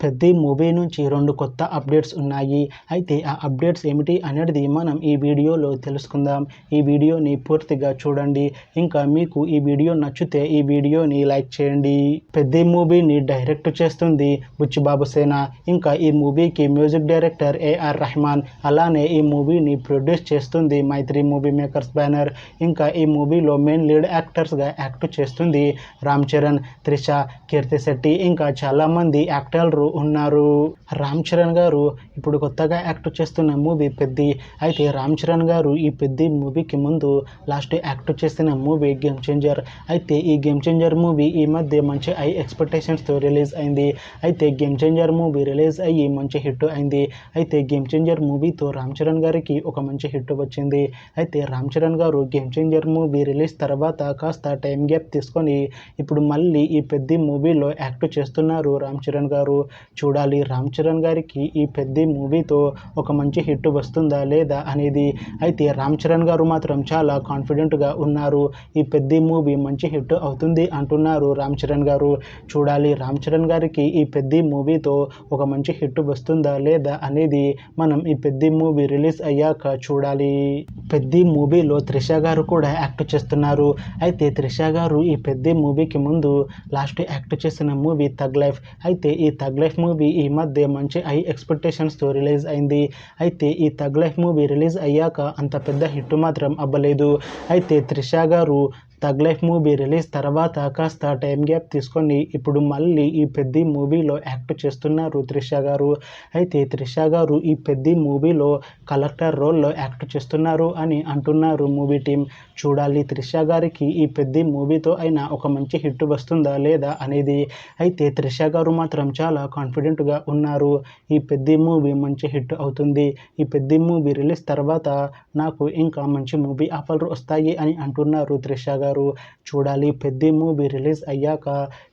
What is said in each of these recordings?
Peddi movie నుంచి 2 కొత్త updates ఉన్నాయి. అయితే ఆ అప్డేట్స్ ఏమిటి అనేది మనం ఈ వీడియోలో తెలుసుకుందాం. ఈ వీడియోని పూర్తిగా చూడండి. ఇంకా మీకు ఈ వీడియో నచ్చితే ఈ వీడియోని లైక్ చేయండి. పెద్ది మూవీని డైరెక్ట్ చేస్తుంది బుచ్చిబాబు సేన. ఇంకా ఈ మూవీకి మ్యూజిక్ డైరెక్టర్ ఏఆర్ రెహమాన్. అలానే ఈ మూవీని ప్రొడ్యూస్ చేస్తుంది మైత్రి మూవీ మేకర్స్ బ్యానర్. ఇంకా ఈ మూవీలో మెయిన్ లీడ్ యాక్టర్స్గా యాక్ట్ చేస్తుంది రామ్ చరణ్, త్రిష, కీర్తి శెట్టి ఇంకా చాలామంది యాక్టర్లు ఉన్నారు. రామ్ చరణ్ గారు ఇప్పుడు కొత్తగా యాక్ట్ చేస్తున్న మూవీ పెద్ది. అయితే రామ్ చరణ్ గారు ఈ పెద్ది మూవీకి ముందు లాస్ట్ యాక్ట్ చేసిన మూవీ గేమ్ చేంజర్. అయితే ఈ గేమ్ చేంజర్ మూవీ ఈ మధ్య మంచి హై ఎక్స్పెక్టేషన్స్తో రిలీజ్ అయింది. అయితే గేమ్ చేంజర్ మూవీ రిలీజ్ అయ్యి మంచి హిట్ అయింది. అయితే గేమ్ చేంజర్ మూవీతో రామ్ చరణ్ గారికి ఒక మంచి హిట్ వచ్చింది. అయితే రామ్ చరణ్ గారు గేమ్ చేంజర్ మూవీ రిలీజ్ తర్వాత కాస్త టైం గ్యాప్ తీసుకొని ఇప్పుడు మళ్ళీ ఈ పెద్ది మూవీలో యాక్ట్ చేస్తున్నారు రామ్ చరణ్ గారు. చూడాలి రామ్ చరణ్ గారికి ఈ పెద్ది మూవీతో ఒక మంచి హిట్ వస్తుందా లేదా అనేది. అయితే రామ్ చరణ్ గారు మాత్రం చాలా కాన్ఫిడెంట్గా ఉన్నారు. ఈ పెద్ది మూవీ మంచి హిట్ అవుతుంది అంటున్నారు రామ్ చరణ్ గారు. చూడాలి రామ్ చరణ్ గారికి ఈ పెద్ది మూవీతో ఒక మంచి హిట్ వస్తుందా లేదా అనేది మనం ఈ పెద్ది మూవీ రిలీజ్ అయ్యాక చూడాలి. పెద్ది మూవీలో త్రిష గారు కూడా యాక్ట్ చేస్తున్నారు. అయితే త్రిష గారు ఈ పెద్ది మూవీకి ముందు లాస్ట్ యాక్ట్ చేసిన మూవీ థగ్ లైఫ్. అయితే ఈ థగ్ లైఫ్ మూవీ ఈ మధ్య మంచి హై ఎక్స్పెక్టేషన్స్తో రిలీజ్ అయింది. అయితే ఈ థగ్ లైఫ్ మూవీ రిలీజ్ అయ్యాక అంత పెద్ద హిట్ మాత్రం అవ్వలేదు. అయితే త్రిష గారు థగ్ లైఫ్ మూవీ రిలీజ్ తర్వాత కాస్త టైం గ్యాప్ తీసుకొని ఇప్పుడు మళ్ళీ ఈ పెద్ది మూవీలో యాక్ట్ చేస్తున్నారు త్రిష గారు. అయితే త్రిష గారు ఈ పెద్ది మూవీలో కలెక్టర్ రోల్లో యాక్ట్ చేస్తున్నారు అని అంటున్నారు మూవీ టీం. చూడాలి త్రిష గారికి ఈ పెద్ది మూవీతో అయినా ఒక మంచి హిట్ వస్తుందా లేదా అనేది. అయితే త్రిష గారు మాత్రం చాలా కాన్ఫిడెంట్గా ఉన్నారు. ఈ పెద్ది మూవీ మంచి హిట్ అవుతుంది. ఈ పెద్ది మూవీ రిలీజ్ తర్వాత నాకు ఇంకా మంచి మూవీ ఆఫర్లు వస్తాయి అని అంటున్నారు త్రిష గారు. చూడాలి పెద్ది మూవీ రిలీజ్ అయ్యాక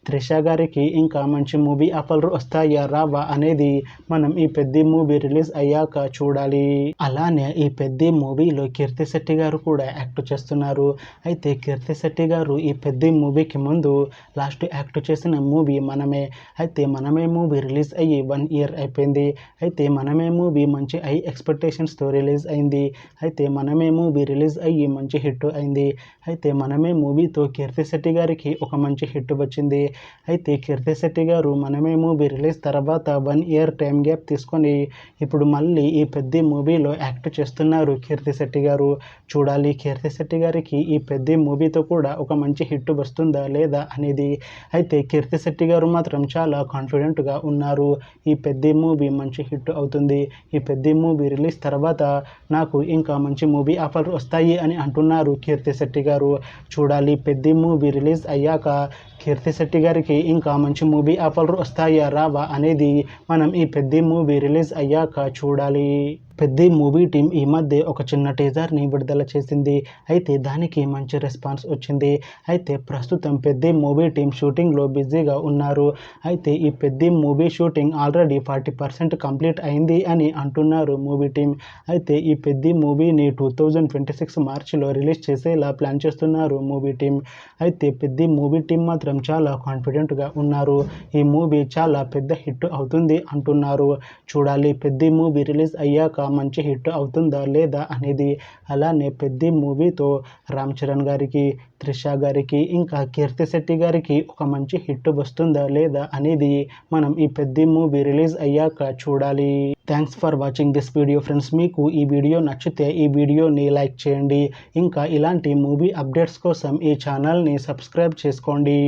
త్రిష గారికి ఇంకా మంచి మూవీ ఆఫర్లు వస్తాయా రావా అనేది మనం ఈ పెద్ది మూవీ రిలీజ్ అయ్యాక చూడాలి. అలానే ఈ పెద్ది మూవీలో కీర్తి శెట్టి గారు కూడా యాక్ట్ చేస్తున్నారు. అయితే కీర్తి శెట్టి గారు ఈ పెద్ది మూవీకి ముందు లాస్ట్ యాక్ట్ చేసిన మూవీ మనమే. అయితే మనమే మూవీ రిలీజ్ అయ్యి 1 year అయిపోయింది. అయితే మనమే మూవీ మంచి హై ఎక్స్పెక్టేషన్స్తో రిలీజ్ అయింది. అయితే మనమే మూవీ రిలీజ్ అయ్యి మంచి హిట్ అయింది. అయితే మనమే మూవీతో కీర్తి శెట్టి గారికి ఒక మంచి హిట్ వచ్చింది. అయితే కీర్తి శెట్టి గారు మనమే మూవీ రిలీజ్ తర్వాత 1 year టైం గ్యాప్ తీసుకొని ఇప్పుడు మళ్ళీ ఈ పెద్ది మూవీలో యాక్ట్ చేస్తున్నారు కీర్తి శెట్టి గారు. చూడాలి కీర్తి శెట్టి గారికి ఈ పెద్ది మూవీతో కూడా ఒక మంచి హిట్ వస్తుందా లేదా అనేది. అయితే కీర్తి శెట్టి గారు మాత్రం చాలా కాన్ఫిడెంట్గా ఉన్నారు. ఈ పెద్ది మూవీ మంచి హిట్ అవుతుంది. ఈ పెద్ది మూవీ రిలీజ్ తర్వాత నాకు ఇంకా మంచి మూవీ ఆఫర్లు వస్తాయి అని అంటున్నారు కీర్తి శెట్టి గారు. చూడాలి పెద్ది మూవీ రిలీజ్ అయ్యాక కీర్తి శెట్టి గారికి ఇంకా మంచి మూవీ ఆఫర్లు వస్తాయా రావా అనేది మనం ఈ పెద్ది మూవీ రిలీజ్ అయ్యాక చూడాలి. పెద్ది మూవీ టీం ఈ మధ్య ఒక చిన్న టీజర్ని విడుదల చేసింది. అయితే దానికి మంచి రెస్పాన్స్ వచ్చింది. అయితే ప్రస్తుతం పెద్ది మూవీ టీం షూటింగ్లో బిజీగా ఉన్నారు. అయితే ఈ Peddi movie shooting already 40% complete అయింది అని అంటున్నారు మూవీ టీం. అయితే ఈ పెద్ది మూవీని 2026 మార్చిలో రిలీజ్ చేసేలా ప్లాన్ చేస్తున్నారు మూవీ టీం. అయితే పెద్ది మూవీ టీం మాత్రం చాలా కాన్ఫిడెంట్గా ఉన్నారు. ఈ మూవీ చాలా పెద్ద హిట్ అవుతుంది అంటున్నారు. చూడాలి పెద్ది మూవీ రిలీజ్ అయ్యాక మంచి హిట్ అవుతుందా లేదా అనేది. అలానే పెద్ది మూవీతో రామ్ చరణ్ గారికి, త్రిష గారికి ఇంకా కీర్తి శెట్టి గారికి ఒక మంచి హిట్ వస్తుందా లేదా అనేది మనం ఈ పెద్ది మూవీ రిలీజ్ అయ్యాక చూడాలి. Thanks for watching this video friends. మీకు ఈ వీడియో నచ్చితే ఈ వీడియోని లైక్ చేయండి. ఇంకా ఇలాంటి మూవీ అప్డేట్స్ కోసం ఈ ఛానల్ని సబ్స్క్రైబ్ చేసుకోండి.